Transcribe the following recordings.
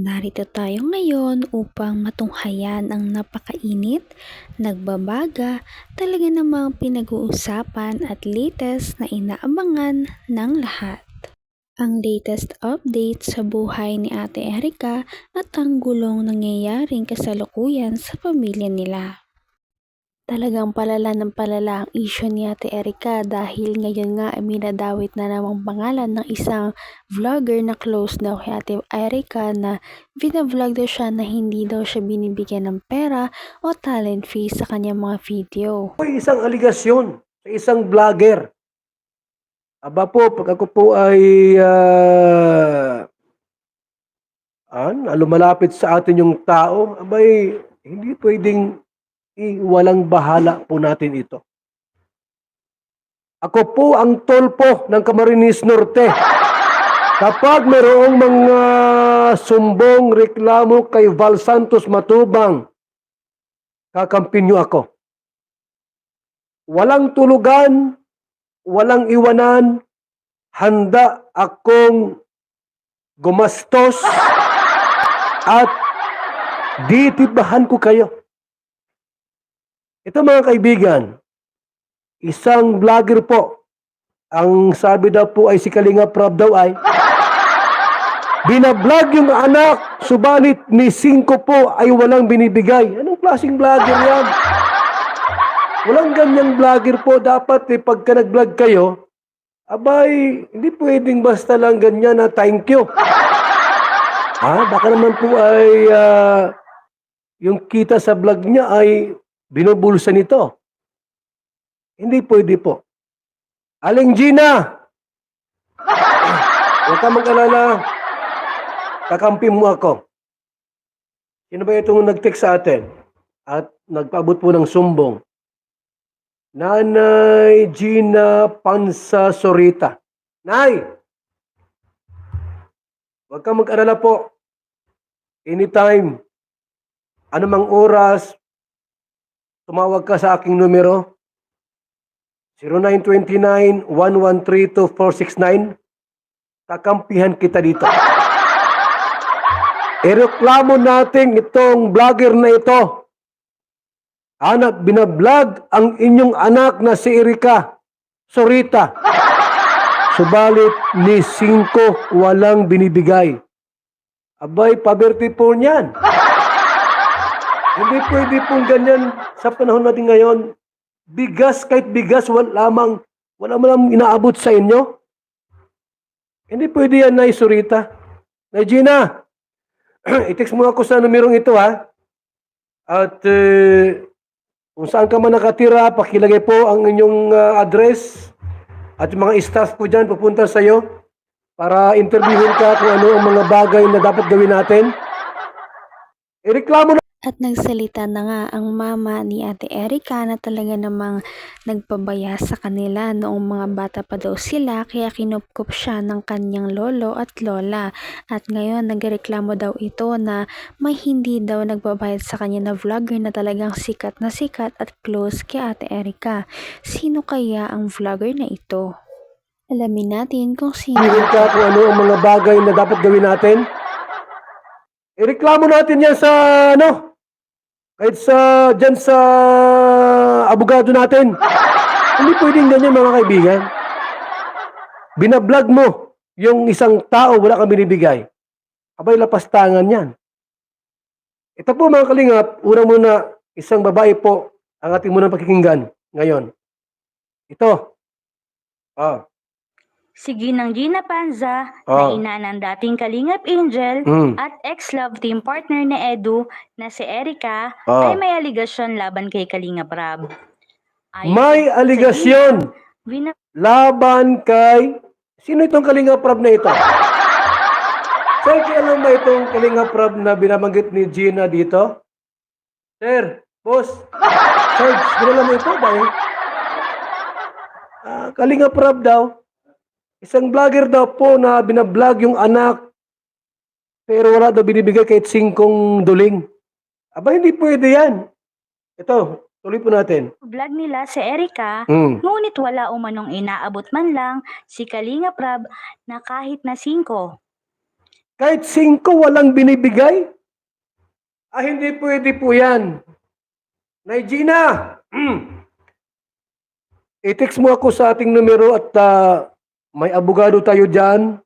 Narito tayo ngayon upang matunghayan ang napakainit, nagbabaga, talaga namang pinag-uusapan at latest na inaabangan ng lahat. Ang latest update sa buhay ni Ate Erika at ang gulong nangyayaring kasalukuyan sa pamilya nila. Talagang palala ng palala ang issue ni Ate Erika dahil ngayon nga ay minadawit na namang pangalan ng isang vlogger na close daw kay Ate Erika na binavlog daw siya na hindi daw siya binibigyan ng pera o talent fee sa kanyang mga video. May isang aligasyon sa isang vlogger. Aba po, pag ako po ay lumalapit sa atin yung tao, abay, hindi pwedeng walang bahala po natin ito. Ako po ang tolpo ng Camarines Norte. Kapag mayroong mga sumbong reklamo kay Val Santos Matubang, kakampin niyo ako. Walang tulugan, walang iwanan, handa akong gumastos at ditibahan ko kayo. Ito mga kaibigan, isang vlogger po, ang sabi daw po ay si Kalinga Prab daw ay, binablog yung anak, subalit ni Cinco po ay walang binibigay. Anong klaseng vlogger yan? Walang ganyang vlogger po. Dapat pagka nag-vlog kayo, abay, hindi pwedeng basta lang ganyan na thank you. Baka naman po ay yung kita sa vlog niya ay binubulsa nito. Hindi pwede po. Aling Gina! Huwag ka mag-alala. Kakampi mo ako. Sino ba itong nag-text sa atin? At nagpaabot po ng sumbong. Nanay Gina Pansa Sorita. Nay! Huwag ka mag-alala po. Anytime, anumang oras, tumawag ka sa aking numero, 0929-1132-469. Kakampihan kita dito. Ireklamo natin itong vlogger na ito. Binablog ang inyong anak na si Erika Sorita. Subalit ni Cinco walang binibigay. Abay, pa-birthday po niyan. Hindi pwede pong ganyan sa panahon natin ngayon. Bigas, kahit bigas, wala man inaabot sa inyo. Hindi pwede yan, Nay Sorita. Nay Gina, i-text mo ako sa numerong ito, ha? At kung saan ka man nakatira, pakilagay po ang inyong address at yung mga staff ko dyan pupunta sa iyo para interviewin ka kung ano ang mga bagay na dapat gawin natin. Ireklamo na. At nagsalita na nga ang mama ni Ate Erika na talaga namang nagpabaya sa kanila noong mga bata pa daw sila kaya kinupkup siya ng kanyang lolo at lola. At ngayon nagreklamo daw ito na may hindi daw nagbabayad sa kanya na vlogger na talagang sikat at close kay Ate Erika. Sino kaya ang vlogger na ito? Alamin natin kung sino. Ka kung ano ang mga bagay na dapat gawin natin. Ireklamo natin yan sa kahit dyan sa abogado natin. Hindi pwedeng ganyan mga kaibigan. Binablog mo yung isang tao, wala kang binibigay. Abay, lapastangan yan. Ito po mga kalingap, una muna, isang babae po ang ating munang pakikinggan ngayon. Ito. Si Ginang Gina Panza, na ina ng dating Kalingap Angel at ex-love team partner ni Edu na si Erika ay may aligasyon laban kay Kalingap Rab. May aligasyon laban kay... Sino itong Kalingap Rab na ito? Sir, kailan ba itong Kalingap Rab na binabanggit ni Gina dito? Sir, boss, sir, kilala mo ito dahil Kalingap Rab daw. Isang vlogger daw po na binablog yung anak pero wala daw binibigay kahit 5 duling. Aba, hindi pwede yan. Ito, tuloy po natin. Vlog nila si Erika, ngunit wala umanong inaabot man lang si Kalingap Rab na kahit na 5. Kahit 5 walang binibigay? Hindi pwede po yan. Nay Gina, i-text mo ako sa ating numero at may abogado tayo dyan.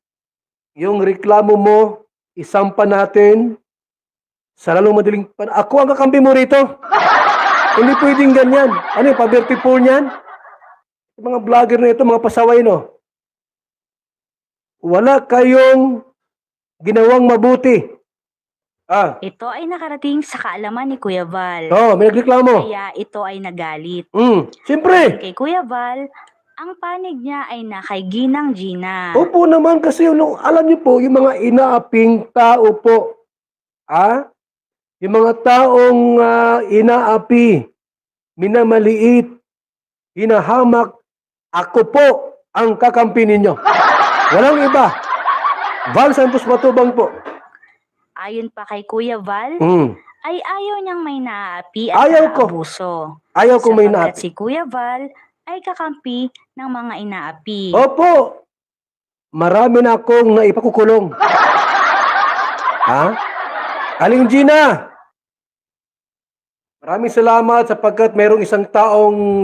Yung reklamo mo, isampa natin sa lalong madaling Ako ang kakampi mo rito. Hindi pwedeng ganyan. Ano yung pa-birthday po niyan? Yung mga vlogger na ito, mga pasaway, no? Wala kayong ginawang mabuti. Ito ay nakarating sa kaalaman ni Kuya Val. May nagreklamo. Kaya ito ay nagalit. Siyempre. Kay Kuya Val, ang panig niya ay na kay Ginang Gina. Opo naman kasi alam niyo po, yung mga inaaping tao po, yung mga taong inaapi, minamaliit, hinahamak, ako po ang kakampi ninyo. Walang iba. Val Santos Matubang po. Ayon pa kay Kuya Val, ay ayaw niyang may naapi at naabuso. Ayaw ko may Sapagkat naapi. si Kuya Val ay kakampi ng mga inaapi. Opo. Marami na akong naipakukulong. Aling Gina, maraming salamat sapagkat mayroong isang taong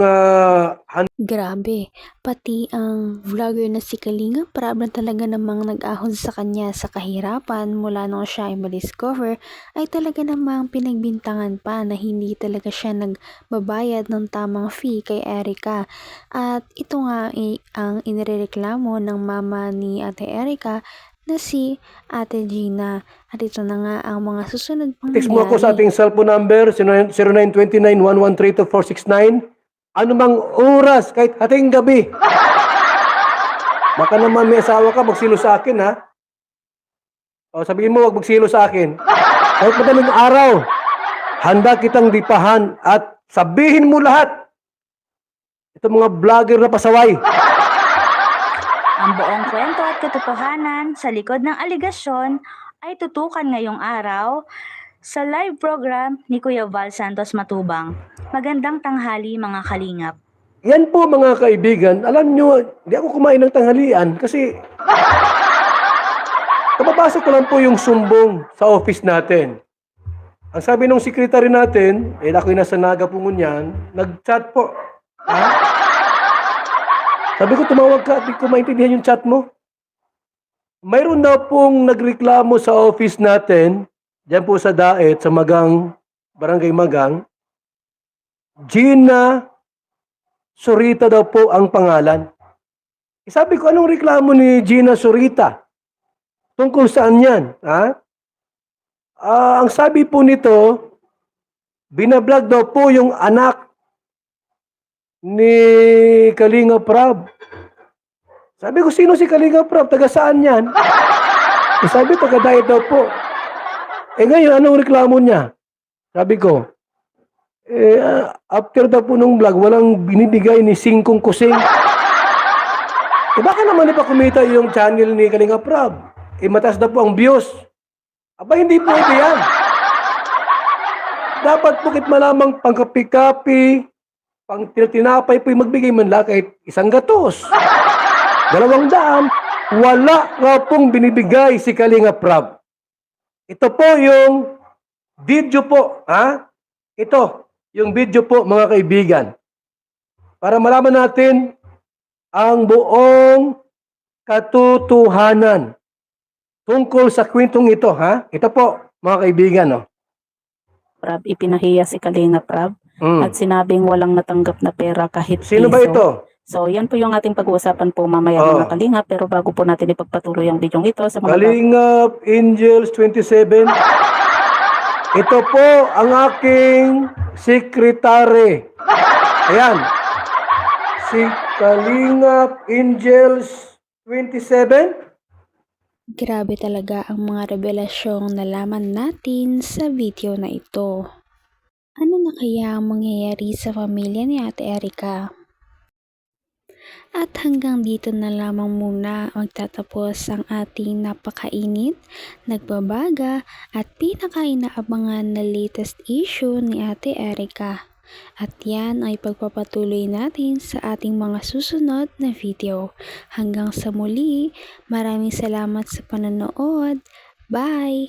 Grabe, pati ang vlogger na si Kalinga Prab na talaga namang nag-ahon sa kanya sa kahirapan mula nung siya ay ma-discover ay talaga namang pinagbintangan pa na hindi talaga siya nagbabayad ng tamang fee kay Erica. At ito nga ay ang inireklamo ng mama ni Ate Erica na si Ate Gina. At ito na nga ang mga susunod pang text mo ako sa ating cellphone number 0929-113-2469. Ano mang oras, kahit hating gabi. Baka naman may asawa ka, magsilo sa akin, ha? Sabihin mo, wag magsilo sa akin. Kahit madaling araw, handa kitang dipahan at sabihin mo lahat. Ito mga vlogger na pasaway. Ang buong kwento at katotohanan sa likod ng aligasyon ay tutukan ngayong araw sa live program ni Kuya Val Santos Matubang. Magandang tanghali mga kalingap. Yan po mga kaibigan, alam nyo, hindi ako kumain ng tanghalian kasi kapapasok ko lang po yung sumbong sa office natin. Ang sabi ng secretary natin, ako'y nasa Naga po ngunyan, nag-chat po. Sabi ko, tumawag ka, di ko maintindihan yung chat mo. Mayroon na pong nagreklamo sa office natin, dyan po sa Daet, sa Magang, Barangay Magang, Gina Surita daw po ang pangalan. Sabi ko, anong reklamo ni Gina Surita? Tungkol saan yan? Ang sabi po nito, binablog daw po yung anak ni Kalinga Prab. Sabi ko, sino si Kalinga Prab? Taga saan yan? Sabi, taga Daet daw po. Ngayon, anong reklamo niya? Sabi ko, after daw po nung vlog, walang binibigay ni Singkong Kusing. Baka naman ipakumita yung channel ni Kalinga Prab. Mataas na po ang views. Hindi pwede yan. Dapat bukit malamang pangkapi-kapi, pang tinapay po yung magbigay man lang kahit 1 gatos. 200, wala nga pong binibigay si Kalinga Prab. Ito po yung video po, Ito, yung video po mga kaibigan. Para malaman natin ang buong katotohanan tungkol sa kwentong ito, Ito po, mga kaibigan, Prab, ipinahiya si Kalinga Prab at sinabing walang natanggap na pera kahit Sino ba ito? So, yan po yung ating pag-uusapan po mamaya mga Kalinga. Pero bago po natin ipagpatuloy ang video ito sa mga Kalingap Angels 27. Ito po ang aking sekretary. Ayan. Si Kalingap Angels 27. Grabe talaga ang mga revelasyong nalaman natin sa video na ito. Ano na kaya ang mangyayari sa pamilya ni Ate Erica? At hanggang dito na lamang muna magtatapos ang ating napakainit, nagbabaga at pinakainaabangan na latest issue ni Ate Erica. At yan ay pagpapatuloy natin sa ating mga susunod na video. Hanggang sa muli, maraming salamat sa panonood. Bye!